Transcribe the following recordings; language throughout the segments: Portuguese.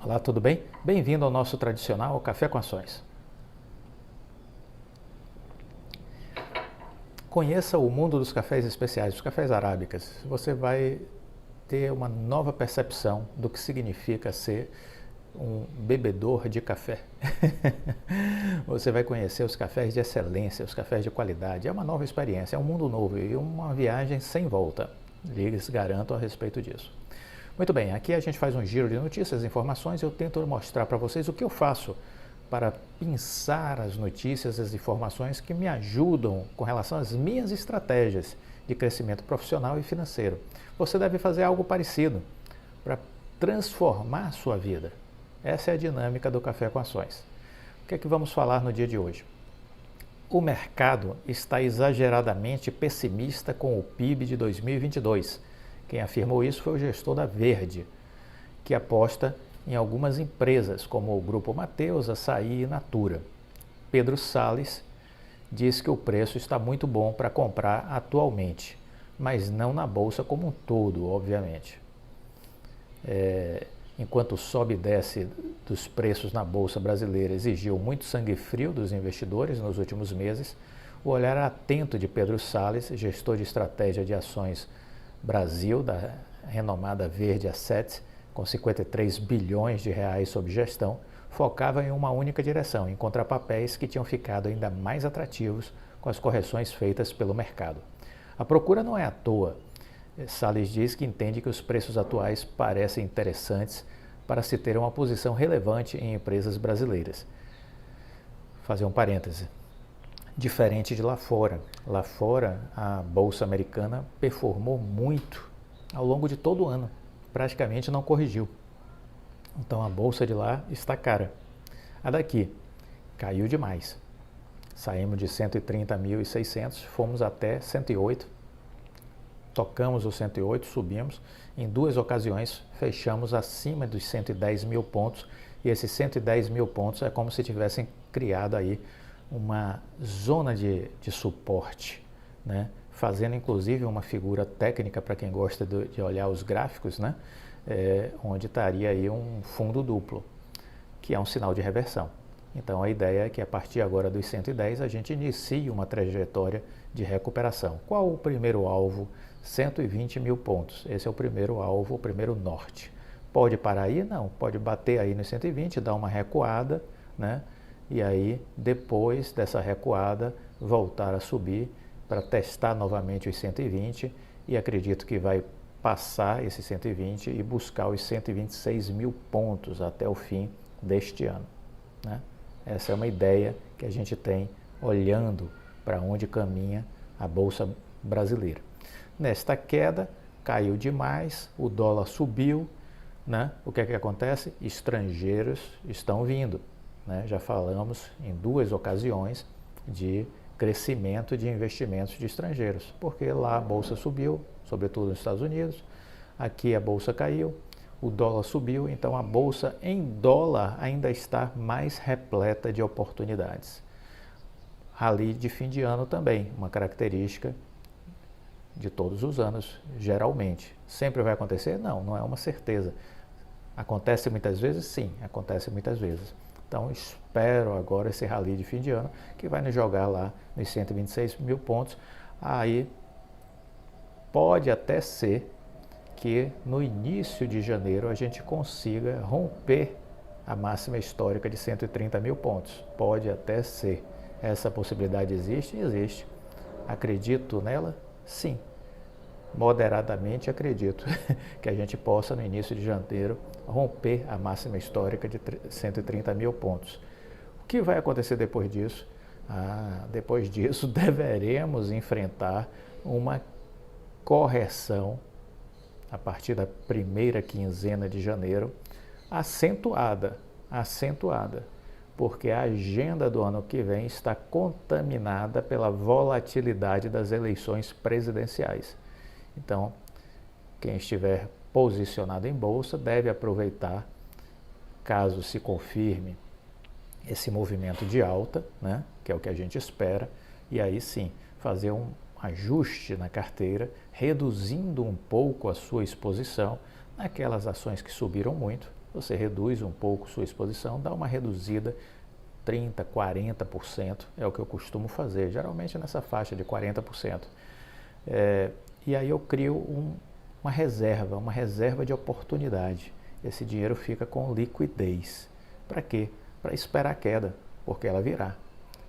Olá, tudo bem? Bem-vindo ao nosso tradicional Café com Ações. Conheça o mundo dos cafés especiais, dos cafés arábicas. Você vai ter uma nova percepção do que significa ser um bebedor de café. Você vai conhecer os cafés de excelência, os cafés de qualidade. É uma nova experiência, é um mundo novo e uma viagem sem volta. Lhes garanto a respeito disso. Muito bem, aqui a gente faz um giro de notícias, informações e eu tento mostrar para vocês o que eu faço para pensar as notícias, as informações que me ajudam com relação às minhas estratégias de crescimento profissional e financeiro. Você deve fazer algo parecido para transformar a sua vida. Essa é a dinâmica do Café com Ações. O que é que vamos falar no dia de hoje? O mercado está exageradamente pessimista com o PIB de 2022. Quem afirmou isso foi o gestor da Verde, que aposta em algumas empresas, como o Grupo Mateus, Açaí e Natura. Pedro Salles diz que o preço está muito bom para comprar atualmente, mas não na Bolsa como um todo, obviamente. Enquanto sobe e desce dos preços na Bolsa brasileira exigiu muito sangue frio dos investidores nos últimos meses, o olhar atento de Pedro Salles, gestor de estratégia de ações Brasil, da renomada Verde Assets, com 53 bilhões de reais sob gestão, focava em uma única direção, encontrar papéis que tinham ficado ainda mais atrativos com as correções feitas pelo mercado. A procura não é à toa. Salles diz que entende que os preços atuais parecem interessantes para se ter uma posição relevante em empresas brasileiras. Fazer um parêntese. Diferente de lá fora. Lá fora, a Bolsa Americana performou muito ao longo de todo o ano. Praticamente não corrigiu. Então a Bolsa de lá está cara. A daqui caiu demais. Saímos de 130.600, fomos até 108. Tocamos os 108, subimos. Em duas ocasiões, fechamos acima dos 110 mil pontos. E esses 110 mil pontos é como se tivessem criado aí uma zona de suporte, né? Fazendo inclusive uma figura técnica para quem gosta de olhar os gráficos, né? Onde estaria aí um fundo duplo, que é um sinal de reversão. Então a ideia é que a partir agora dos 110 a gente inicie uma trajetória de recuperação. Qual o primeiro alvo? 120 mil pontos. Esse é o primeiro alvo, o primeiro norte. Pode parar aí? Não. Pode bater aí nos 120, dar uma recuada, né? E aí, depois dessa recuada, voltar a subir para testar novamente os 120 e acredito que vai passar esses 120 e buscar os 126 mil pontos até o fim deste ano, né? Essa é uma ideia que a gente tem olhando para onde caminha a Bolsa brasileira. Nesta queda, caiu demais, o dólar subiu, né? O que é que acontece? Estrangeiros estão vindo. Né? Já falamos em duas ocasiões de crescimento de investimentos de estrangeiros, porque lá a Bolsa subiu, sobretudo nos Estados Unidos, aqui a Bolsa caiu, o dólar subiu, então a Bolsa em dólar ainda está mais repleta de oportunidades. Rally de fim de ano também, uma característica de todos os anos, geralmente. Sempre vai acontecer? Não, não é uma certeza. Acontece muitas vezes? Sim, acontece muitas vezes. Então, espero agora esse rally de fim de ano, que vai nos jogar lá nos 126 mil pontos. Aí, pode até ser que no início de janeiro a gente consiga romper a máxima histórica de 130 mil pontos. Pode até ser. Essa possibilidade existe? Existe. Acredito nela? Sim. Moderadamente acredito que a gente possa, no início de janeiro, romper a máxima histórica de 130 mil pontos. O que vai acontecer depois disso? Depois disso, deveremos enfrentar uma correção a partir da primeira quinzena de janeiro, acentuada, porque a agenda do ano que vem está contaminada pela volatilidade das eleições presidenciais. Então, quem estiver posicionado em bolsa deve aproveitar, caso se confirme esse movimento de alta, né, que é o que a gente espera, e aí sim fazer um ajuste na carteira, reduzindo um pouco a sua exposição naquelas ações que subiram muito, você reduz um pouco sua exposição, dá uma reduzida 30%, 40%, é o que eu costumo fazer, geralmente nessa faixa de 40%. E aí eu crio uma reserva de oportunidade. Esse dinheiro fica com liquidez. Para quê? Para esperar a queda, porque ela virá.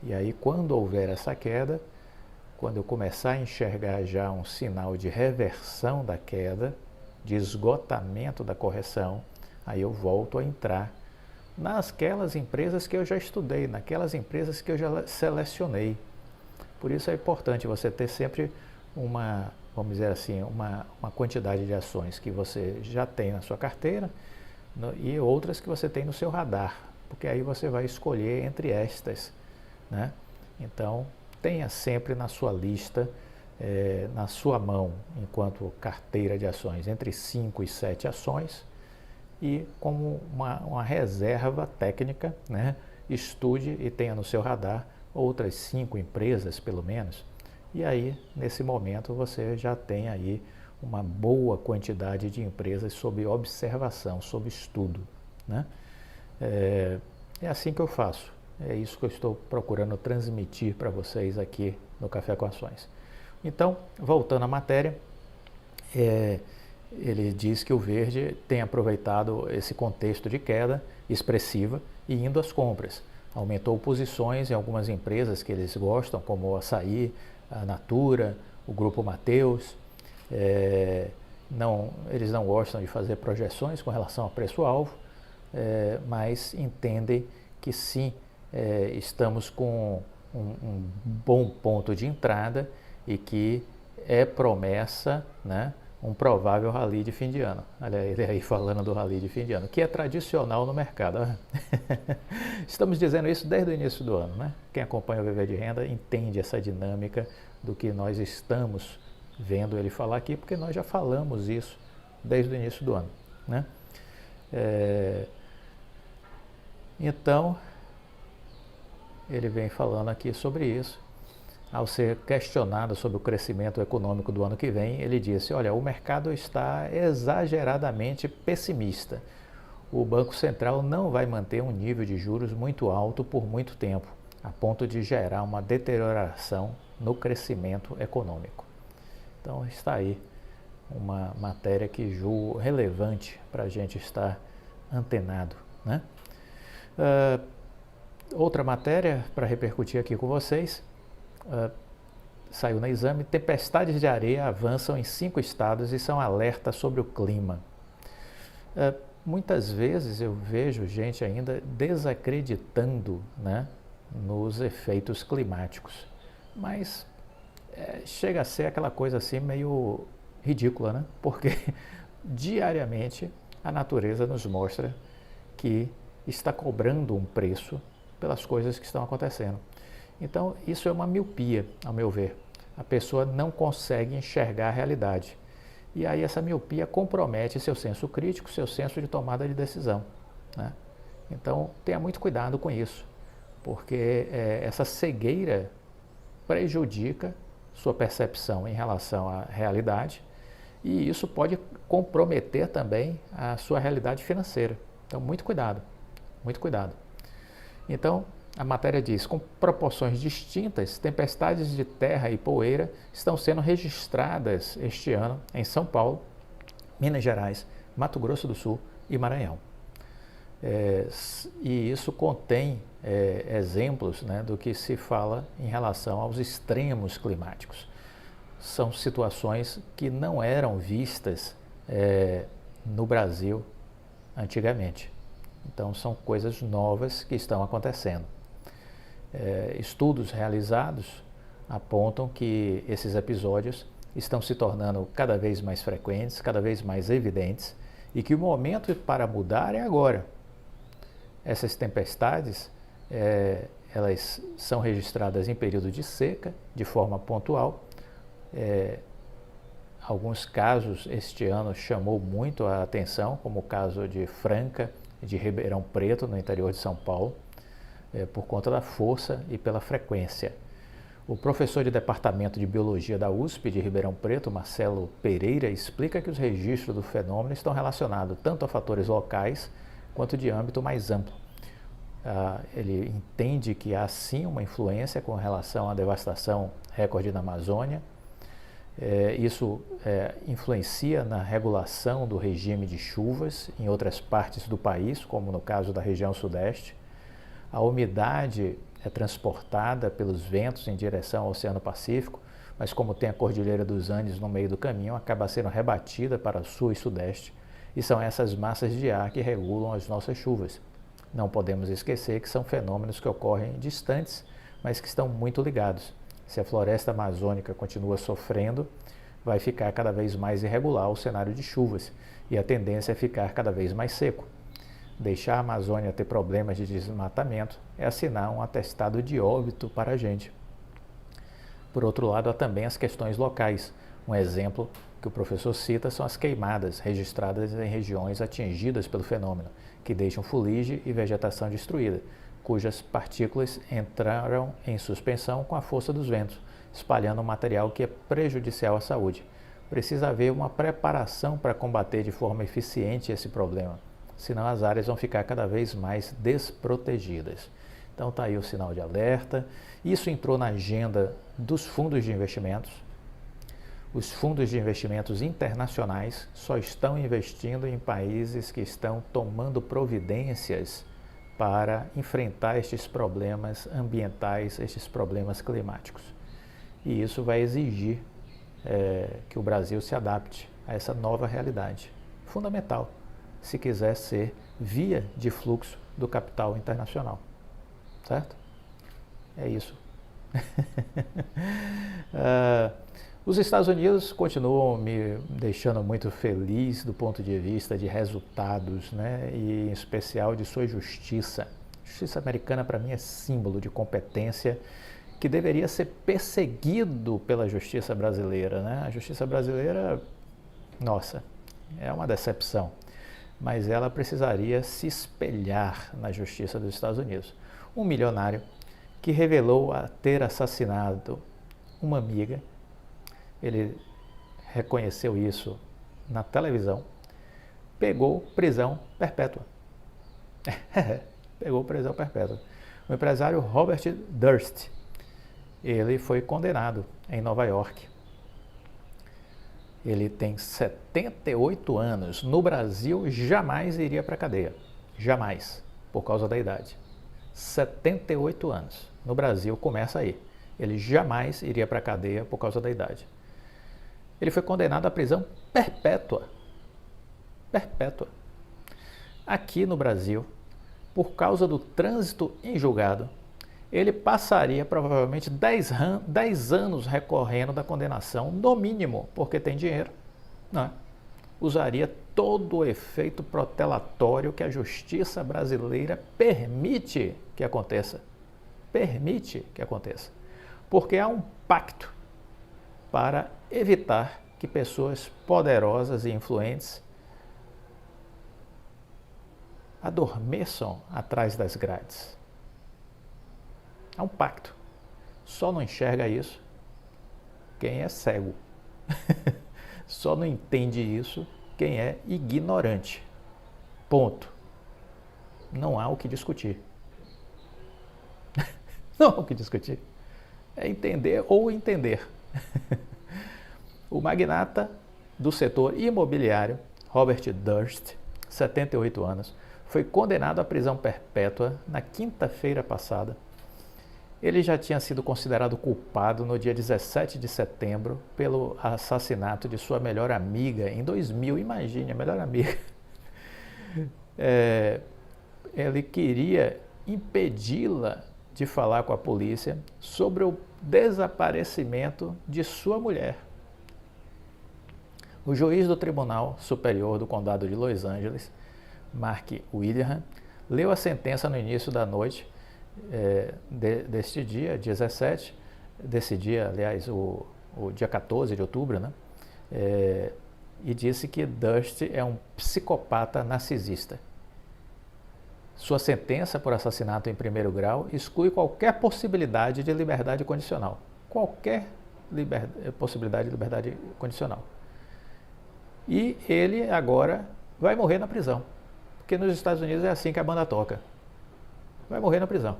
E aí quando houver essa queda, quando eu começar a enxergar já um sinal de reversão da queda, de esgotamento da correção, aí eu volto a entrar naquelas empresas que eu já estudei, naquelas empresas que eu já selecionei. Por isso é importante você ter sempre vamos dizer assim, uma quantidade de ações que você já tem na sua carteira e outras que você tem no seu radar, porque aí você vai escolher entre estas, né? Então, tenha sempre na sua lista, na sua mão, enquanto carteira de ações, entre 5 e 7 ações, e como uma reserva técnica, né? Estude e tenha no seu radar outras 5 empresas, pelo menos, e aí, nesse momento, você já tem aí uma boa quantidade de empresas sob observação, sob estudo, né? É assim que eu faço. É isso que eu estou procurando transmitir para vocês aqui no Café com Ações. Então, voltando à matéria, ele diz que o verde tem aproveitado esse contexto de queda expressiva e indo às compras. Aumentou posições em algumas empresas que eles gostam, como o Açaí, a Natura, o Grupo Mateus. Eles não gostam de fazer projeções com relação a preço-alvo, mas entendem que sim, estamos com um bom ponto de entrada e que é promessa, né, um provável rally de fim de ano. Olha ele aí falando do rally de fim de ano, que é tradicional no mercado. Estamos dizendo isso desde o início do ano, né? Quem acompanha o Viver de Renda entende essa dinâmica do que nós estamos vendo ele falar aqui, porque nós já falamos isso desde o início do ano, né? Então, ele vem falando aqui sobre isso. Ao ser questionado sobre o crescimento econômico do ano que vem, ele disse: olha, o mercado está exageradamente pessimista. O Banco Central não vai manter um nível de juros muito alto por muito tempo, a ponto de gerar uma deterioração no crescimento econômico. Então está aí uma matéria que julgo relevante para a gente estar antenado, né? Outra matéria para repercutir aqui com vocês. Saiu na Exame: tempestades de areia avançam em 5 estados e são alerta sobre o clima. Muitas vezes eu vejo gente ainda desacreditando, né, nos efeitos climáticos, mas chega a ser aquela coisa assim meio ridícula, né? Porque diariamente a natureza nos mostra que está cobrando um preço pelas coisas que estão acontecendo. Então, isso é uma miopia, ao meu ver. A pessoa não consegue enxergar a realidade. E aí essa miopia compromete seu senso crítico, seu senso de tomada de decisão, né? Então, tenha muito cuidado com isso, porque essa cegueira prejudica sua percepção em relação à realidade e isso pode comprometer também a sua realidade financeira. Então, muito cuidado, muito cuidado. Então, a matéria diz: com proporções distintas, tempestades de terra e poeira estão sendo registradas este ano em São Paulo, Minas Gerais, Mato Grosso do Sul e Maranhão. E isso contém exemplos, né, do que se fala em relação aos extremos climáticos. São situações que não eram vistas no Brasil antigamente. Então, são coisas novas que estão acontecendo. Estudos realizados apontam que esses episódios estão se tornando cada vez mais frequentes, cada vez mais evidentes, e que o momento para mudar é agora. Essas tempestades, elas são registradas em período de seca, de forma pontual. Alguns casos este ano chamou muito a atenção, como o caso de Franca e de Ribeirão Preto, no interior de São Paulo, por conta da força e pela frequência. O professor de Departamento de Biologia da USP de Ribeirão Preto, Marcelo Pereira, explica que os registros do fenômeno estão relacionados tanto a fatores locais quanto de âmbito mais amplo. Ele entende que há sim uma influência com relação à devastação recorde na Amazônia. Isso influencia na regulação do regime de chuvas em outras partes do país, como no caso da região sudeste. A umidade é transportada pelos ventos em direção ao Oceano Pacífico, mas como tem a Cordilheira dos Andes no meio do caminho, acaba sendo rebatida para o sul e sudeste, e são essas massas de ar que regulam as nossas chuvas. Não podemos esquecer que são fenômenos que ocorrem distantes, mas que estão muito ligados. Se a floresta amazônica continua sofrendo, vai ficar cada vez mais irregular o cenário de chuvas e a tendência é ficar cada vez mais seco. Deixar a Amazônia ter problemas de desmatamento é assinar um atestado de óbito para a gente. Por outro lado, há também as questões locais. Um exemplo que o professor cita são as queimadas registradas em regiões atingidas pelo fenômeno, que deixam fuligem e vegetação destruída, cujas partículas entraram em suspensão com a força dos ventos, espalhando um material que é prejudicial à saúde. Precisa haver uma preparação para combater de forma eficiente esse problema, senão as áreas vão ficar cada vez mais desprotegidas. Então está aí o sinal de alerta. Isso entrou na agenda dos fundos de investimentos. Os fundos de investimentos internacionais só estão investindo em países que estão tomando providências para enfrentar estes problemas ambientais, estes problemas climáticos. E isso vai exigir que o Brasil se adapte a essa nova realidade. Fundamental, se quiser ser via de fluxo do capital internacional. Certo? É isso. Os Estados Unidos continuam me deixando muito feliz do ponto de vista de resultados, né? E em especial de sua justiça. A justiça americana, para mim, é símbolo de competência que deveria ser perseguido pela justiça brasileira, né? A justiça brasileira, nossa, é uma decepção, mas ela precisaria se espelhar na justiça dos Estados Unidos. Um milionário que revelou ter assassinado uma amiga. Ele reconheceu isso na televisão, pegou prisão perpétua. Pegou prisão perpétua. O empresário Robert Durst, ele foi condenado em Nova York. Ele tem 78 anos. No Brasil, jamais iria para a cadeia. Jamais, por causa da idade. 78 anos. No Brasil, começa aí. Ele jamais iria para a cadeia por causa da idade. Ele foi condenado à prisão perpétua. Perpétua. Aqui no Brasil, por causa do trânsito em julgado, ele passaria provavelmente 10 anos recorrendo da condenação, no mínimo, porque tem dinheiro, não é? Usaria todo o efeito protelatório que a justiça brasileira permite que aconteça. Permite que aconteça. Porque há um pacto para evitar que pessoas poderosas e influentes adormeçam atrás das grades. Há um pacto. Só não enxerga isso quem é cego. Só não entende isso quem é ignorante. Ponto. Não há o que discutir. Não há o que discutir. É entender ou entender. O magnata do setor imobiliário, Robert Durst, 78 anos, foi condenado à prisão perpétua na quinta-feira passada. Ele já tinha sido considerado culpado no dia 17 de setembro pelo assassinato de sua melhor amiga em 2000. Imagine, a melhor amiga. Ele queria impedi-la de falar com a polícia sobre o desaparecimento de sua mulher. O juiz do Tribunal Superior do Condado de Los Angeles, Mark William, leu a sentença no início da noite deste dia, 17, desse dia, aliás, o dia 14 de outubro, né? E disse que Durst é um psicopata narcisista. Sua sentença por assassinato em primeiro grau exclui qualquer possibilidade de liberdade condicional. Qualquer possibilidade de liberdade condicional. E ele agora vai morrer na prisão, Porque nos Estados Unidos é assim que a banda toca. Vai morrer na prisão.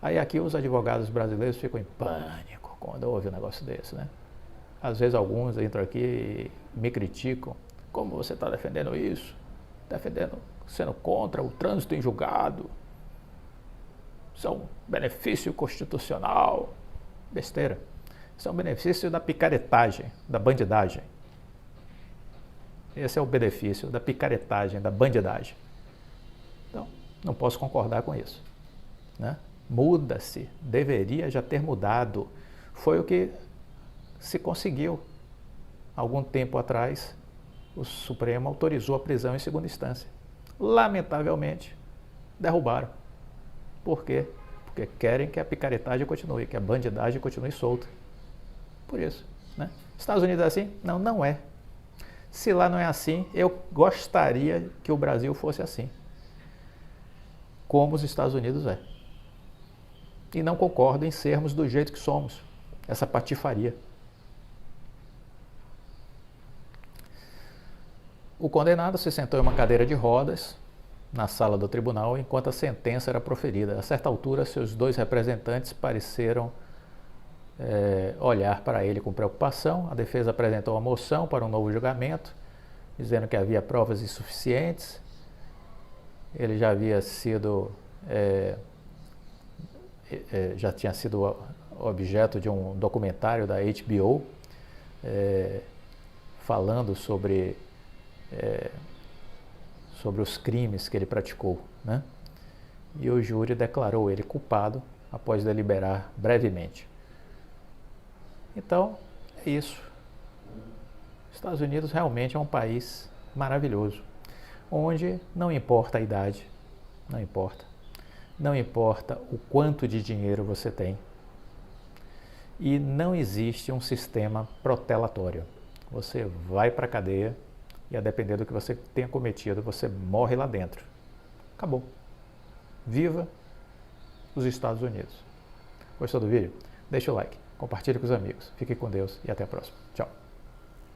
Aí aqui os advogados brasileiros ficam em pânico quando ouvem um negócio desse, né? Às vezes alguns entram aqui e me criticam. Como você está defendendo isso? Defendendo, sendo contra o trânsito em julgado. Isso é um benefício constitucional. Besteira. Isso é um benefício da picaretagem, da bandidagem. Esse é o benefício da picaretagem, da bandidagem. Então, não posso concordar com isso, né? Muda-se, deveria já ter mudado. Foi o que se conseguiu. Algum tempo atrás, o Supremo autorizou a prisão em segunda instância. Lamentavelmente, derrubaram. Por quê? Porque querem que a picaretagem continue, que a bandidagem continue solta. Por isso, né? Estados Unidos é assim? Não, não é. Se lá não é assim, eu gostaria que o Brasil fosse assim. Como os Estados Unidos é. E não concordo em sermos do jeito que somos. Essa patifaria. O condenado se sentou em uma cadeira de rodas na sala do tribunal enquanto a sentença era proferida. A certa altura, seus dois representantes pareceram olhar para ele com preocupação. A defesa apresentou uma moção para um novo julgamento, dizendo que havia provas insuficientes. Ele já havia sido, já tinha sido objeto de um documentário da HBO, falando sobre os crimes que ele praticou, né? E o júri declarou ele culpado após deliberar brevemente. Então, é isso. Estados Unidos realmente é um país maravilhoso, onde não importa a idade, não importa o quanto de dinheiro você tem, e não existe um sistema protelatório. Você vai para a cadeia e, a depender do que você tenha cometido, você morre lá dentro. Acabou. Viva os Estados Unidos. Gostou do vídeo? Deixa o like, compartilhe com os amigos. Fique com Deus e até a próxima. Tchau.